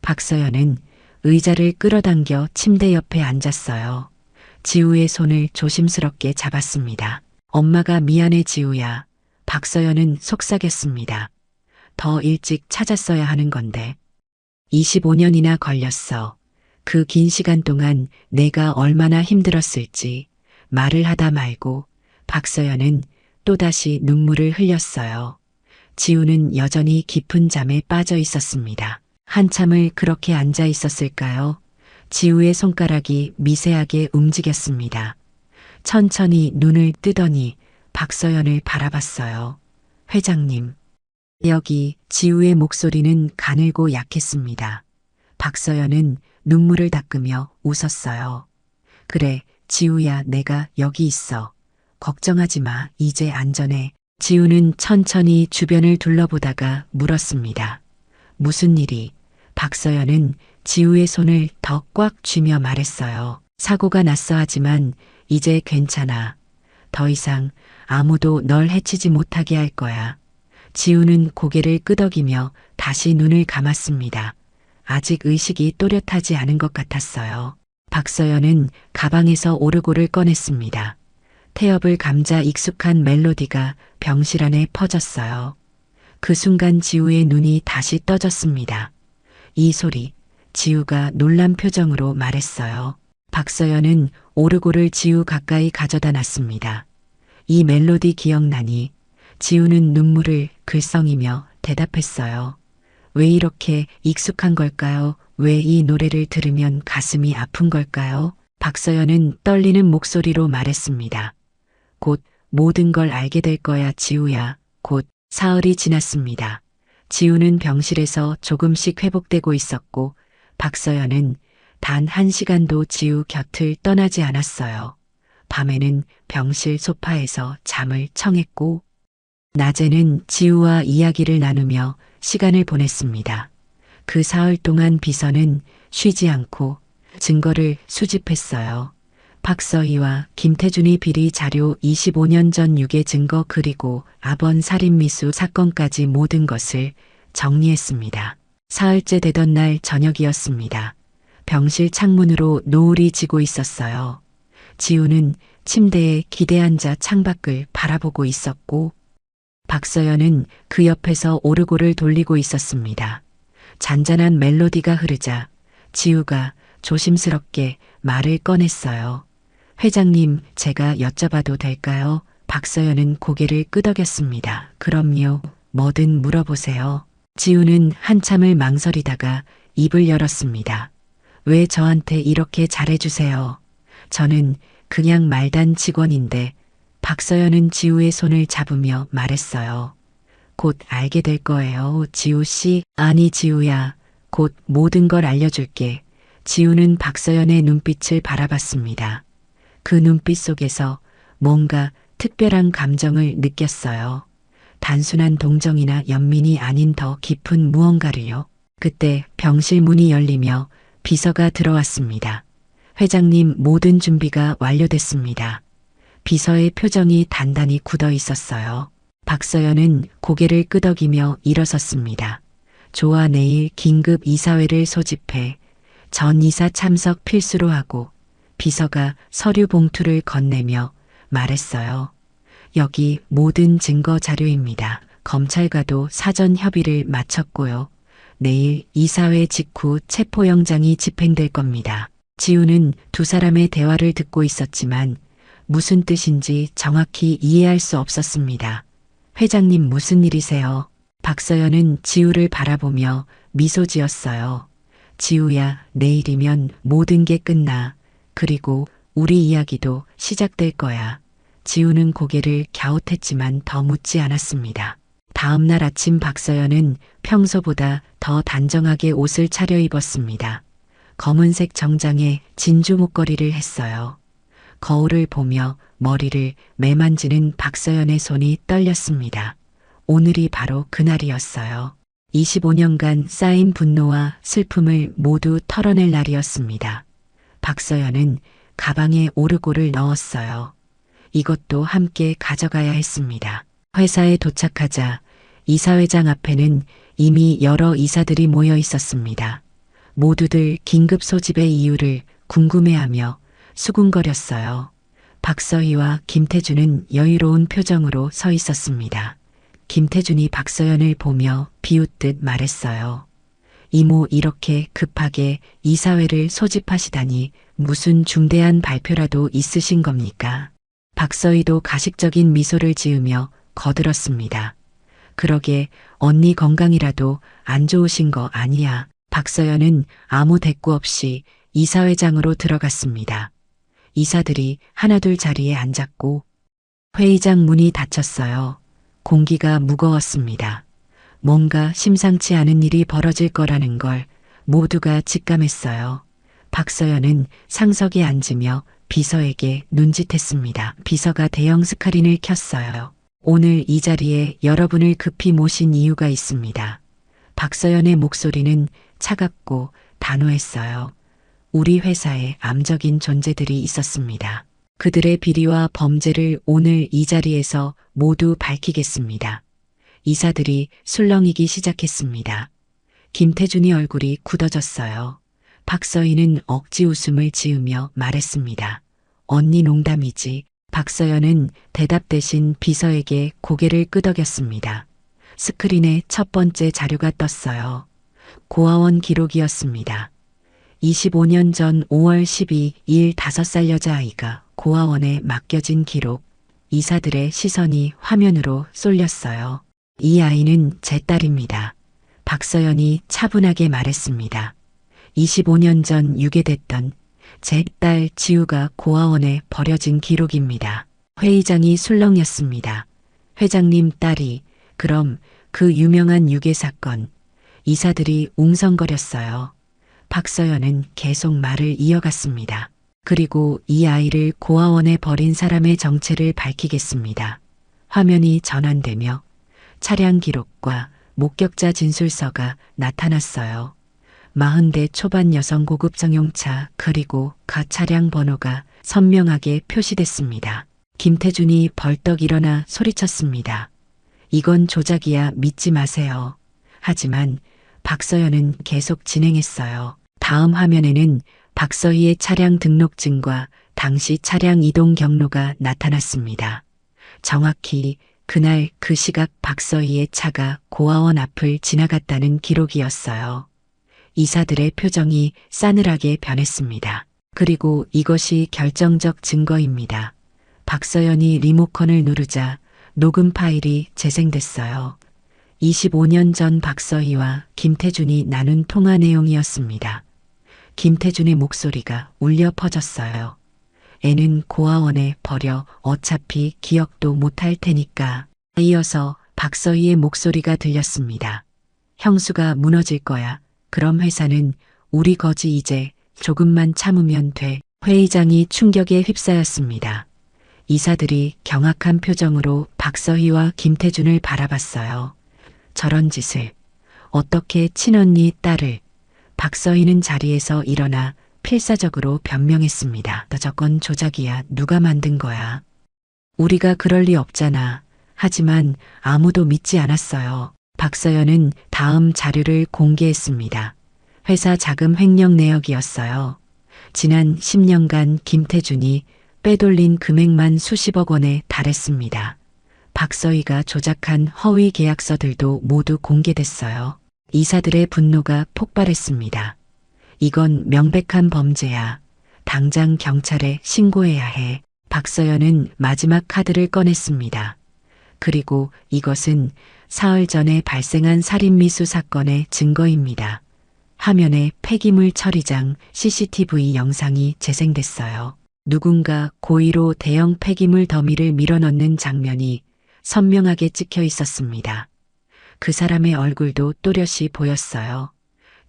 박서연은 의자를 끌어당겨 침대 옆에 앉았어요. 지우의 손을 조심스럽게 잡았습니다. 엄마가 미안해 지우야. 박서연은 속삭였습니다. 더 일찍 찾았어야 하는 건데. 25년이나 걸렸어. 그 긴 시간 동안 내가 얼마나 힘들었을지. 말을 하다 말고 박서연은 또다시 눈물을 흘렸어요. 지우는 여전히 깊은 잠에 빠져 있었습니다. 한참을 그렇게 앉아 있었을까요? 지우의 손가락이 미세하게 움직였습니다. 천천히 눈을 뜨더니 박서연을 바라봤어요. 회장님. 여기 지우의 목소리는 가늘고 약했습니다. 박서연은 눈물을 닦으며 웃었어요. 그래, 지우야, 내가 여기 있어. 걱정하지 마, 이제 안전해. 지우는 천천히 주변을 둘러보다가 물었습니다. 무슨 일이? 박서연은 지우의 손을 더 꽉 쥐며 말했어요. 사고가 났어 하지만 이제 괜찮아. 더 이상 아무도 널 해치지 못하게 할 거야. 지우는 고개를 끄덕이며 다시 눈을 감았습니다. 아직 의식이 또렷하지 않은 것 같았어요. 박서연은 가방에서 오르골을 꺼냈습니다. 태엽을 감자 익숙한 멜로디가 병실 안에 퍼졌어요. 그 순간 지우의 눈이 다시 떠졌습니다. 이 소리, 지우가 놀란 표정으로 말했어요. 박서연은 오르골을 지우 가까이 가져다 놨습니다. 이 멜로디 기억나니? 지우는 눈물을 글썽이며 대답했어요. 왜 이렇게 익숙한 걸까요? 왜 이 노래를 들으면 가슴이 아픈 걸까요? 박서연은 떨리는 목소리로 말했습니다. 곧 모든 걸 알게 될 거야, 지우야. 곧 사흘이 지났습니다. 지우는 병실에서 조금씩 회복되고 있었고 박서연은 단 1시간도 지우 곁을 떠나지 않았어요. 밤에는 병실 소파에서 잠을 청했고 낮에는 지우와 이야기를 나누며 시간을 보냈습니다. 그 사흘 동안 비서는 쉬지 않고 증거를 수집했어요. 박서희와 김태준이 비리 자료 25년 전 유괴 증거 그리고 아번 살인 미수 사건까지 모든 것을 정리했습니다. 사흘째 되던 날 저녁이었습니다. 병실 창문으로 노을이 지고 있었어요. 지우는 침대에 기대 앉아 창밖을 바라보고 있었고 박서연은 그 옆에서 오르골을 돌리고 있었습니다. 잔잔한 멜로디가 흐르자 지우가 조심스럽게 말을 꺼냈어요. 회장님, 제가 여쭤봐도 될까요? 박서연은 고개를 끄덕였습니다. 그럼요. 뭐든 물어보세요. 지우는 한참을 망설이다가 입을 열었습니다. 왜 저한테 이렇게 잘해주세요? 저는 그냥 말단 직원인데 박서연은 지우의 손을 잡으며 말했어요. 곧 알게 될 거예요, 지우 씨. 아니, 지우야. 곧 모든 걸 알려줄게. 지우는 박서연의 눈빛을 바라봤습니다. 그 눈빛 속에서 뭔가 특별한 감정을 느꼈어요. 단순한 동정이나 연민이 아닌 더 깊은 무언가를요. 그때 병실 문이 열리며 비서가 들어왔습니다. 회장님, 모든 준비가 완료됐습니다. 비서의 표정이 단단히 굳어 있었어요. 박서연은 고개를 끄덕이며 일어섰습니다. 좋아, 내일 긴급 이사회를 소집해 전 이사 참석 필수로 하고 비서가 서류 봉투를 건네며 말했어요. 여기 모든 증거 자료입니다. 검찰과도 사전 협의를 마쳤고요. 내일 이사회 직후 체포영장이 집행될 겁니다. 지우는 두 사람의 대화를 듣고 있었지만 무슨 뜻인지 정확히 이해할 수 없었습니다. 회장님 무슨 일이세요? 박서연은 지우를 바라보며 미소 지었어요. 지우야, 내일이면 모든 게 끝나. 그리고 우리 이야기도 시작될 거야. 지우는 고개를 갸웃했지만 더 묻지 않았습니다. 다음 날 아침 박서연은 평소보다 더 단정하게 옷을 차려입었습니다. 검은색 정장에 진주 목걸이를 했어요. 거울을 보며 머리를 매만지는 박서연의 손이 떨렸습니다. 오늘이 바로 그날이었어요. 25년간 쌓인 분노와 슬픔을 모두 털어낼 날이었습니다. 박서연은 가방에 오르골을 넣었어요. 이것도 함께 가져가야 했습니다. 회사에 도착하자 이사회장 앞에는 이미 여러 이사들이 모여 있었습니다. 모두들 긴급 소집의 이유를 궁금해하며 수군거렸어요. 박서희와 김태준은 여유로운 표정으로 서 있었습니다. 김태준이 박서연을 보며 비웃듯 말했어요. 이모, 이렇게 급하게 이사회를 소집하시다니 무슨 중대한 발표라도 있으신 겁니까? 박서희도 가식적인 미소를 지으며 거들었습니다. 그러게 언니 건강이라도 안 좋으신 거 아니야. 박서연은 아무 대꾸 없이 이사회장으로 들어갔습니다. 이사들이 하나둘 자리에 앉았고 회의장 문이 닫혔어요. 공기가 무거웠습니다. 뭔가 심상치 않은 일이 벌어질 거라는 걸 모두가 직감했어요. 박서연은 상석에 앉으며 비서에게 눈짓했습니다. 비서가 대형 스크린을 켰어요. 오늘 이 자리에 여러분을 급히 모신 이유가 있습니다. 박서연의 목소리는 차갑고 단호했어요. 우리 회사에 암적인 존재들이 있었습니다. 그들의 비리와 범죄를 오늘 이 자리에서 모두 밝히겠습니다. 이사들이 술렁이기 시작했습니다. 김태준이 얼굴이 굳어졌어요. 박서희는 억지 웃음을 지으며 말했습니다. 언니 농담이지. 박서연은 대답 대신 비서에게 고개를 끄덕였습니다. 스크린에 첫 번째 자료가 떴어요. 고아원 기록이었습니다. 25년 전 5월 12일 5살 여자아이가 고아원에 맡겨진 기록. 이사들의 시선이 화면으로 쏠렸어요. 이 아이는 제 딸입니다. 박서연이 차분하게 말했습니다. 25년 전 유괴됐던 제 딸 지우가 고아원에 버려진 기록입니다. 회의장이 술렁였습니다. 회장님 딸이, 그럼 그 유명한 유괴 사건. 이사들이 웅성거렸어요. 박서연은 계속 말을 이어갔습니다. 그리고 이 아이를 고아원에 버린 사람의 정체를 밝히겠습니다. 화면이 전환되며 차량 기록과 목격자 진술서가 나타났어요. 40대 초반 여성 고급 승용차 그리고 가 차량 번호가 선명하게 표시됐습니다. 김태준이 벌떡 일어나 소리쳤습니다. 이건 조작이야, 믿지 마세요. 하지만 박서연은 계속 진행했어요. 다음 화면에는 박서희의 차량 등록증과 당시 차량 이동 경로가 나타났습니다. 정확히 그날 그 시각 박서희의 차가 고아원 앞을 지나갔다는 기록이었어요. 이사들의 표정이 싸늘하게 변했습니다. 그리고 이것이 결정적 증거입니다. 박서연이 리모컨을 누르자 녹음 파일이 재생됐어요. 25년 전 박서희와 김태준이 나눈 통화 내용이었습니다. 김태준의 목소리가 울려 퍼졌어요. 애는 고아원에 버려 어차피 기억도 못할 테니까. 이어서 박서희의 목소리가 들렸습니다. 형수가 무너질 거야. 그럼 회사는 우리 거지. 이제 조금만 참으면 돼. 회의장이 충격에 휩싸였습니다. 이사들이 경악한 표정으로 박서희와 김태준을 바라봤어요. 저런 짓을. 어떻게 친언니 딸을. 박서희는 자리에서 일어나 필사적으로 변명했습니다. 저건 조작이야. 누가 만든 거야. 우리가 그럴 리 없잖아. 하지만 아무도 믿지 않았어요. 박서연은 다음 자료를 공개했습니다. 회사 자금 횡령 내역이었어요. 지난 10년간 김태준이 빼돌린 금액만 수십억 원에 달했습니다. 박서희가 조작한 허위 계약서들도 모두 공개됐어요. 이사들의 분노가 폭발했습니다. 이건 명백한 범죄야. 당장 경찰에 신고해야 해. 박서연은 마지막 카드를 꺼냈습니다. 그리고 이것은 사흘 전에 발생한 살인미수 사건의 증거입니다. 화면에 폐기물 처리장 CCTV 영상이 재생됐어요. 누군가 고의로 대형 폐기물 더미를 밀어넣는 장면이 선명하게 찍혀 있었습니다. 그 사람의 얼굴도 또렷이 보였어요.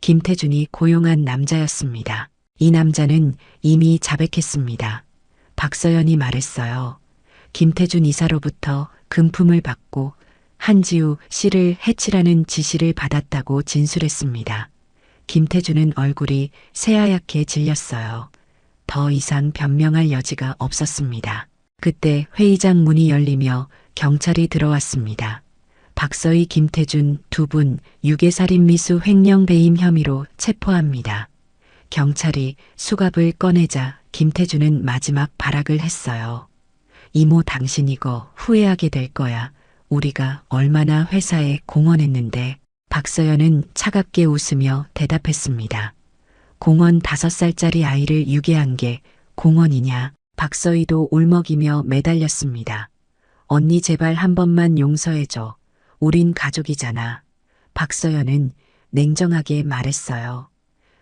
김태준이 고용한 남자였습니다. 이 남자는 이미 자백했습니다. 박서연이 말했어요. 김태준 이사로부터 금품을 받고 한지우 씨를 해치라는 지시를 받았다고 진술했습니다. 김태준은 얼굴이 새하얗게 질렸어요. 더 이상 변명할 여지가 없었습니다. 그때 회의장 문이 열리며 경찰이 들어왔습니다. 박서희, 김태준 두 분 유괴살인미수 횡령 배임 혐의로 체포합니다. 경찰이 수갑을 꺼내자 김태준은 마지막 발악을 했어요. 이모, 당신 이거 후회하게 될 거야. 우리가 얼마나 회사에 공헌했는데. 박서연은 차갑게 웃으며 대답했습니다. 공헌 5살짜리 아이를 유괴한 게 공헌이냐. 박서희도 울먹이며 매달렸습니다. 언니, 제발 한 번만 용서해줘. 우린 가족이잖아. 박서연은 냉정하게 말했어요.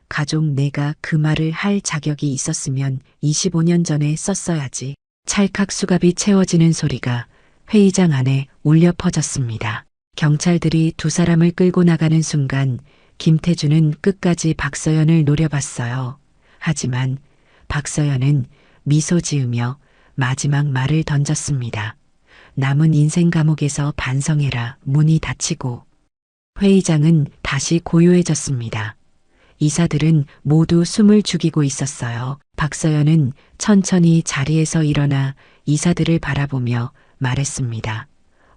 가족, 내가 그 말을 할 자격이 있었으면 25년 전에 썼어야지. 찰칵 수갑이 채워지는 소리가 회의장 안에 울려 퍼졌습니다. 경찰들이 두 사람을 끌고 나가는 순간 김태준은 끝까지 박서연을 노려봤어요. 하지만 박서연은 미소 지으며 마지막 말을 던졌습니다. 남은 인생 감옥에서 반성해라. 문이 닫히고 회의장은 다시 고요해졌습니다. 이사들은 모두 숨을 죽이고 있었어요. 박서연은 천천히 자리에서 일어나 이사들을 바라보며 말했습니다.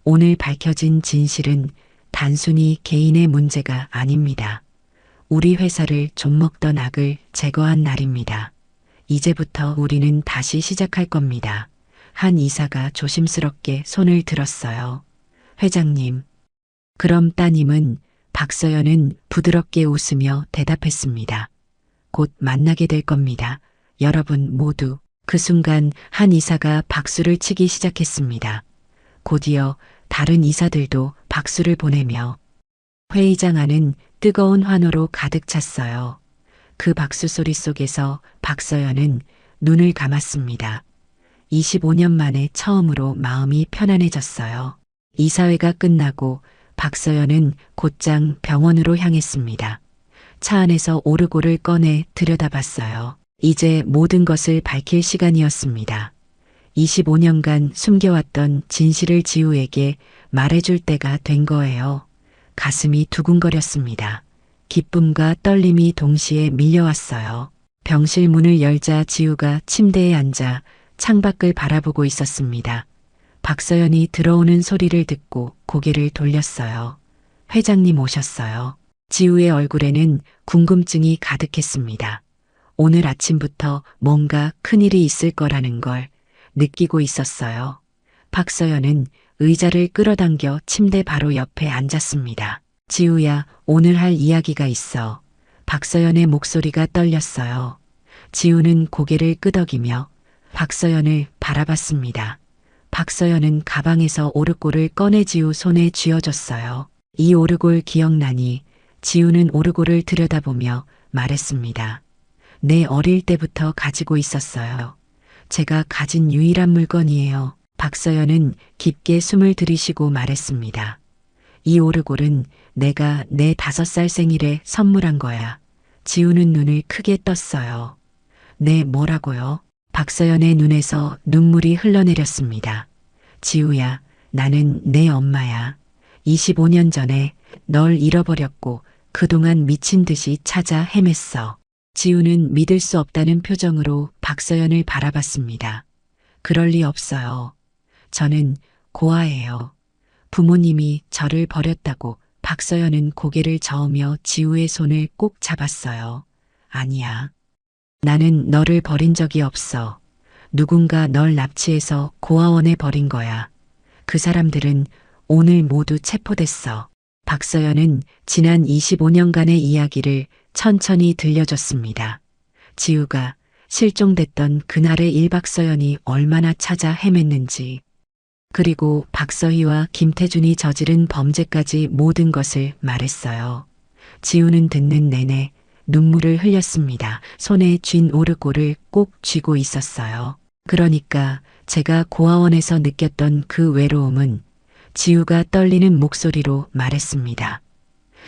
오늘 밝혀진 진실은 단순히 개인의 문제가 아닙니다. 우리 회사를 좀먹던 악을 제거한 날입니다. 이제부터 우리는 다시 시작할 겁니다. 한 이사가 조심스럽게 손을 들었어요. 회장님. 그럼 따님은? 박서연은 부드럽게 웃으며 대답했습니다. 곧 만나게 될 겁니다. 여러분 모두. 그 순간 한 이사가 박수를 치기 시작했습니다. 곧이어 다른 이사들도 박수를 보내며 회의장 안은 뜨거운 환호로 가득 찼어요. 그 박수 소리 속에서 박서연은 눈을 감았습니다. 25년 만에 처음으로 마음이 편안해졌어요. 이사회가 끝나고 박서연은 곧장 병원으로 향했습니다. 차 안에서 오르골을 꺼내 들여다봤어요. 이제 모든 것을 밝힐 시간이었습니다. 25년간 숨겨왔던 진실을 지우에게 말해줄 때가 된 거예요. 가슴이 두근거렸습니다. 기쁨과 떨림이 동시에 밀려왔어요. 병실 문을 열자 지우가 침대에 앉아 창밖을 바라보고 있었습니다. 박서연이 들어오는 소리를 듣고 고개를 돌렸어요. 회장님 오셨어요. 지우의 얼굴에는 궁금증이 가득했습니다. 오늘 아침부터 뭔가 큰일이 있을 거라는 걸 느끼고 있었어요. 박서연은 의자를 끌어당겨 침대 바로 옆에 앉았습니다. 지우야, 오늘 할 이야기가 있어. 박서연의 목소리가 떨렸어요. 지우는 고개를 끄덕이며 박서연을 바라봤습니다. 박서연은 가방에서 오르골을 꺼내 지우 손에 쥐어줬어요. 이 오르골 기억나니? 지우는 오르골을 들여다보며 말했습니다. 내 어릴 때부터 가지고 있었어요. 제가 가진 유일한 물건이에요. 박서연은 깊게 숨을 들이쉬고 말했습니다. 이 오르골은 내가 내 5살 생일에 선물한 거야. 지우는 눈을 크게 떴어요. 네, 뭐라고요? 박서연의 눈에서 눈물이 흘러내렸습니다. 지우야, 나는 내 엄마야. 25년 전에 널 잃어버렸고 그동안 미친 듯이 찾아 헤맸어. 지우는 믿을 수 없다는 표정으로 박서연을 바라봤습니다. 그럴 리 없어요. 저는 고아예요. 부모님이 저를 버렸다고. 박서연은 고개를 저으며 지우의 손을 꼭 잡았어요. 아니야. 나는 너를 버린 적이 없어. 누군가 널 납치해서 고아원에 버린 거야. 그 사람들은 오늘 모두 체포됐어. 박서연은 지난 25년간의 이야기를 천천히 들려줬습니다. 지우가 실종됐던 그날의 박서연이 얼마나 찾아 헤맸는지, 그리고 박서희와 김태준이 저지른 범죄까지 모든 것을 말했어요. 지우는 듣는 내내 눈물을 흘렸습니다. 손에 쥔 오르골을 꼭 쥐고 있었어요. 그러니까 제가 고아원에서 느꼈던 그 외로움은 지우가 떨리는 목소리로 말했습니다.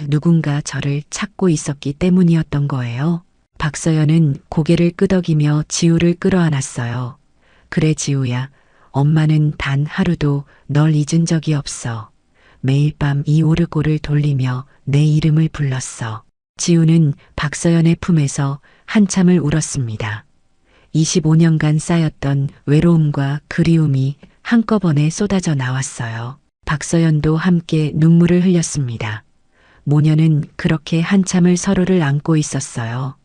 누군가 저를 찾고 있었기 때문이었던 거예요. 박서연은 고개를 끄덕이며 지우를 끌어안았어요. 그래 지우야, 엄마는 단 하루도 널 잊은 적이 없어. 매일 밤 이 오르골을 돌리며 내 이름을 불렀어. 지우는 박서연의 품에서 한참을 울었습니다. 25년간 쌓였던 외로움과 그리움이 한꺼번에 쏟아져 나왔어요. 박서연도 함께 눈물을 흘렸습니다. 모녀는 그렇게 한참을 서로를 안고 있었어요.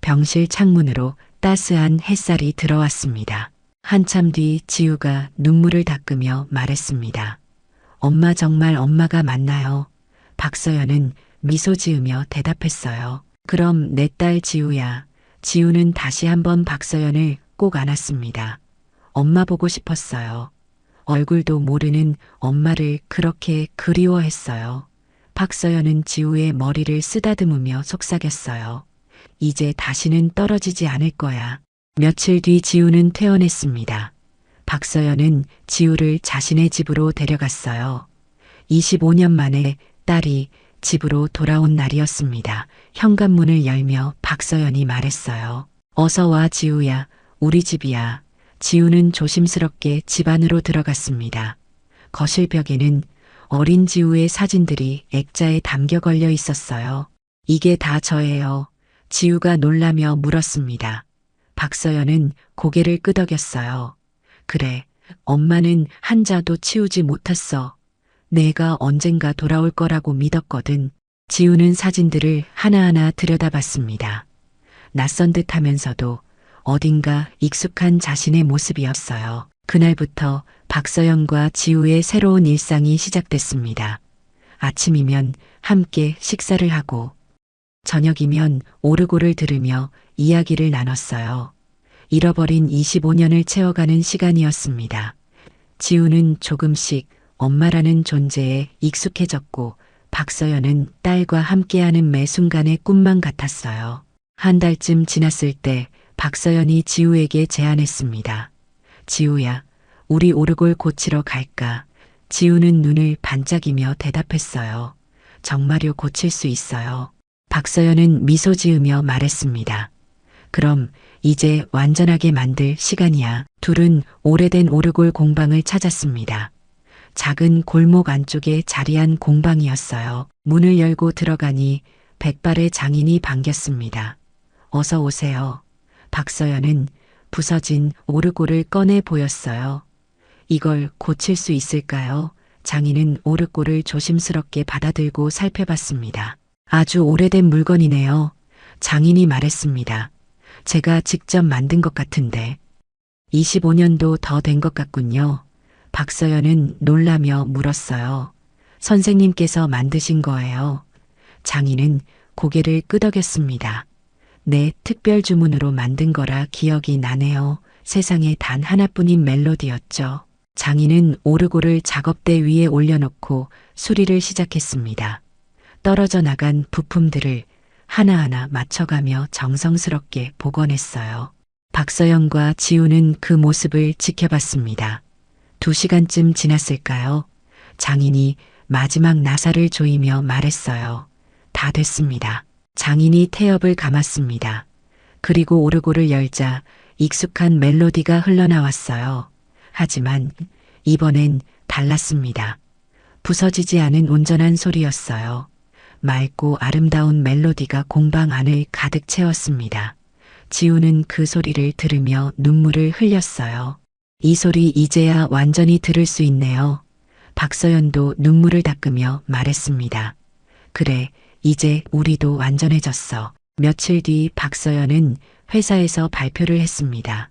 병실 창문으로 따스한 햇살이 들어왔습니다. 한참 뒤 지우가 눈물을 닦으며 말했습니다. 엄마 정말 엄마가 맞나요? 박서연은 미소 지으며 대답했어요. 그럼 내 딸 지우야. 지우는 다시 한번 박서연을 꼭 안았습니다. 엄마 보고 싶었어요. 얼굴도 모르는 엄마를 그렇게 그리워했어요. 박서연은 지우의 머리를 쓰다듬으며 속삭였어요. 이제 다시는 떨어지지 않을 거야. 며칠 뒤 지우는 퇴원했습니다. 박서연은 지우를 자신의 집으로 데려갔어요. 25년 만에 딸이 집으로 돌아온 날이었습니다. 현관문을 열며 박서연이 말했어요. 어서 와 지우야, 우리 집이야. 지우는 조심스럽게 집 안으로 들어갔습니다. 거실 벽에는 어린 지우의 사진들이 액자에 담겨 걸려 있었어요. 이게 다 저예요. 지우가 놀라며 물었습니다. 박서연은 고개를 끄덕였어요. 그래, 엄마는 한자도 치우지 못했어. 내가 언젠가 돌아올 거라고 믿었거든. 지우는 사진들을 하나하나 들여다봤습니다. 낯선 듯 하면서도 어딘가 익숙한 자신의 모습이었어요. 그날부터 박서연과 지우의 새로운 일상이 시작됐습니다. 아침이면 함께 식사를 하고 저녁이면 오르골을 들으며 이야기를 나눴어요. 잃어버린 25년을 채워가는 시간이었습니다. 지우는 조금씩 엄마라는 존재에 익숙해졌고 박서연은 딸과 함께하는 매 순간의 꿈만 같았어요. 한 달쯤 지났을 때 박서연이 지우에게 제안했습니다. 지우야, 우리 오르골 고치러 갈까? 지우는 눈을 반짝이며 대답했어요. 정말요, 고칠 수 있어요. 박서연은 미소 지으며 말했습니다. 그럼 이제 완전하게 만들 시간이야. 둘은 오래된 오르골 공방을 찾았습니다. 작은 골목 안쪽에 자리한 공방이었어요. 문을 열고 들어가니 백발의 장인이 반겼습니다. 어서 오세요. 박서연은 부서진 오르골을 꺼내 보였어요. 이걸 고칠 수 있을까요? 장인은 오르골을 조심스럽게 받아들고 살펴봤습니다. 아주 오래된 물건이네요. 장인이 말했습니다. 제가 직접 만든 것 같은데 25년도 더 된 것 같군요. 박서연은 놀라며 물었어요. 선생님께서 만드신 거예요. 장인은 고개를 끄덕였습니다. 네, 특별 주문으로 만든 거라 기억이 나네요. 세상에 단 하나뿐인 멜로디였죠. 장인은 오르골을 작업대 위에 올려놓고 수리를 시작했습니다. 떨어져 나간 부품들을 하나하나 맞춰가며 정성스럽게 복원했어요. 박서연과 지우는 그 모습을 지켜봤습니다. 2시간쯤 지났을까요? 장인이 마지막 나사를 조이며 말했어요. 다 됐습니다. 장인이 태엽을 감았습니다. 그리고 오르골을 열자 익숙한 멜로디가 흘러나왔어요. 하지만 이번엔 달랐습니다. 부서지지 않은 온전한 소리였어요. 맑고 아름다운 멜로디가 공방 안을 가득 채웠습니다. 지우는 그 소리를 들으며 눈물을 흘렸어요. 이 소리 이제야 완전히 들을 수 있네요. 박서연도 눈물을 닦으며 말했습니다. 그래, 이제 우리도 완전해졌어. 며칠 뒤 박서연은 회사에서 발표를 했습니다.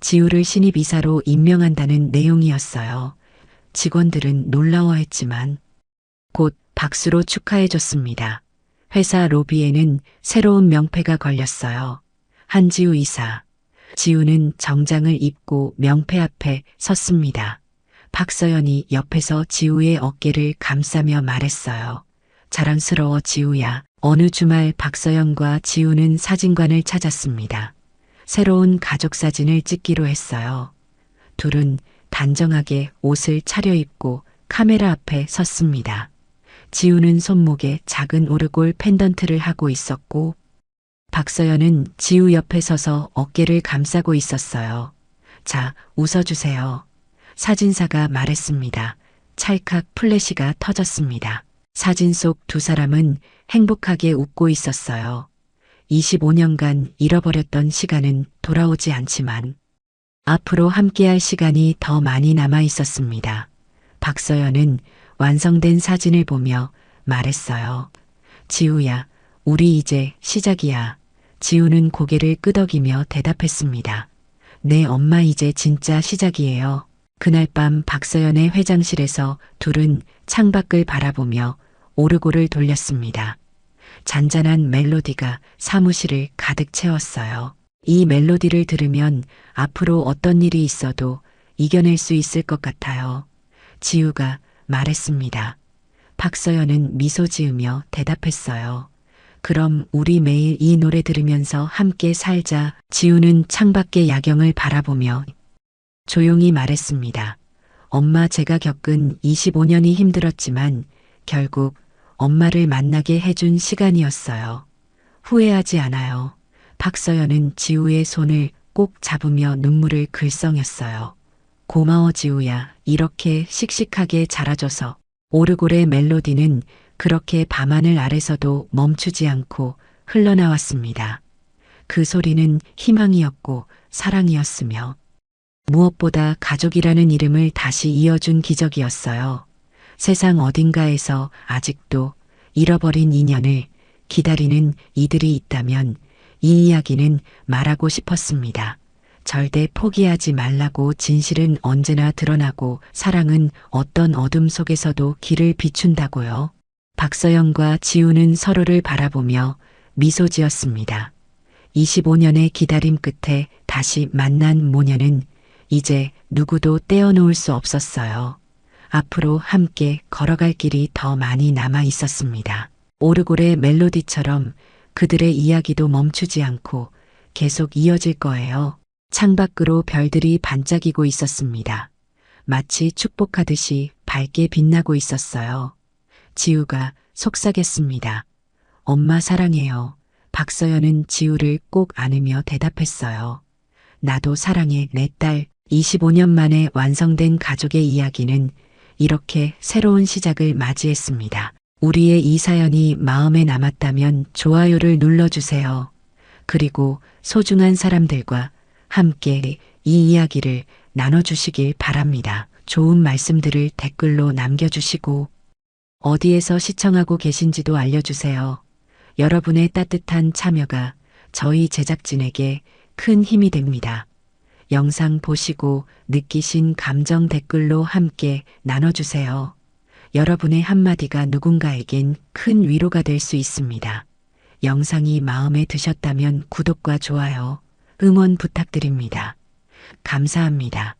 지우를 신입이사로 임명한다는 내용이었어요. 직원들은 놀라워했지만 곧 박수로 축하해줬습니다. 회사 로비에는 새로운 명패가 걸렸어요. 한지우 이사. 지우는 정장을 입고 명패 앞에 섰습니다. 박서연이 옆에서 지우의 어깨를 감싸며 말했어요. 자랑스러워 지우야. 어느 주말 박서연과 지우는 사진관을 찾았습니다. 새로운 가족 사진을 찍기로 했어요. 둘은 단정하게 옷을 차려입고 카메라 앞에 섰습니다. 지우는 손목에 작은 오르골 펜던트를 하고 있었고 박서연은 지우 옆에 서서 어깨를 감싸고 있었어요. 자, 웃어주세요. 사진사가 말했습니다. 찰칵 플래시가 터졌습니다. 사진 속 두 사람은 행복하게 웃고 있었어요. 25년간 잃어버렸던 시간은 돌아오지 않지만 앞으로 함께할 시간이 더 많이 남아 있었습니다. 박서연은 완성된 사진을 보며 말했어요. 지우야, 우리 이제 시작이야. 지우는 고개를 끄덕이며 대답했습니다. 네, 엄마 이제 진짜 시작이에요. 그날 밤 박서연의 회장실에서 둘은 창밖을 바라보며 오르골을 돌렸습니다. 잔잔한 멜로디가 사무실을 가득 채웠어요. 이 멜로디를 들으면 앞으로 어떤 일이 있어도 이겨낼 수 있을 것 같아요. 지우가 말했습니다. 박서연은 미소 지으며 대답했어요. 그럼 우리 매일 이 노래 들으면서 함께 살자. 지우는 창밖의 야경을 바라보며 조용히 말했습니다. 엄마, 제가 겪은 25년이 힘들었지만 결국 엄마를 만나게 해준 시간이었어요. 후회하지 않아요. 박서연은 지우의 손을 꼭 잡으며 눈물을 글썽였어요. 고마워 지우야. 이렇게 씩씩하게 자라줘서. 오르골의 멜로디는 그렇게 밤하늘 아래서도 멈추지 않고 흘러나왔습니다. 그 소리는 희망이었고 사랑이었으며 무엇보다 가족이라는 이름을 다시 이어준 기적이었어요. 세상 어딘가에서 아직도 잃어버린 인연을 기다리는 이들이 있다면 이 이야기는 말하고 싶었습니다. 절대 포기하지 말라고. 진실은 언제나 드러나고 사랑은 어떤 어둠 속에서도 길을 비춘다고요. 박서연과 지우는 서로를 바라보며 미소 지었습니다. 25년의 기다림 끝에 다시 만난 모녀는 이제 누구도 떼어놓을 수 없었어요. 앞으로 함께 걸어갈 길이 더 많이 남아 있었습니다. 오르골의 멜로디처럼 그들의 이야기도 멈추지 않고 계속 이어질 거예요. 창밖으로 별들이 반짝이고 있었습니다. 마치 축복하듯이 밝게 빛나고 있었어요. 지우가 속삭였습니다. 엄마 사랑해요. 박서연은 지우를 꼭 안으며 대답했어요. 나도 사랑해 내 딸. 25년 만에 완성된 가족의 이야기는 이렇게 새로운 시작을 맞이했습니다. 우리의 이 사연이 마음에 남았다면 좋아요를 눌러주세요. 그리고 소중한 사람들과 함께 이 이야기를 나눠주시길 바랍니다. 좋은 말씀들을 댓글로 남겨주시고 어디에서 시청하고 계신지도 알려주세요. 여러분의 따뜻한 참여가 저희 제작진에게 큰 힘이 됩니다. 영상 보시고 느끼신 감정 댓글로 함께 나눠주세요. 여러분의 한마디가 누군가에겐 큰 위로가 될 수 있습니다. 영상이 마음에 드셨다면 구독과 좋아요, 응원 부탁드립니다. 감사합니다.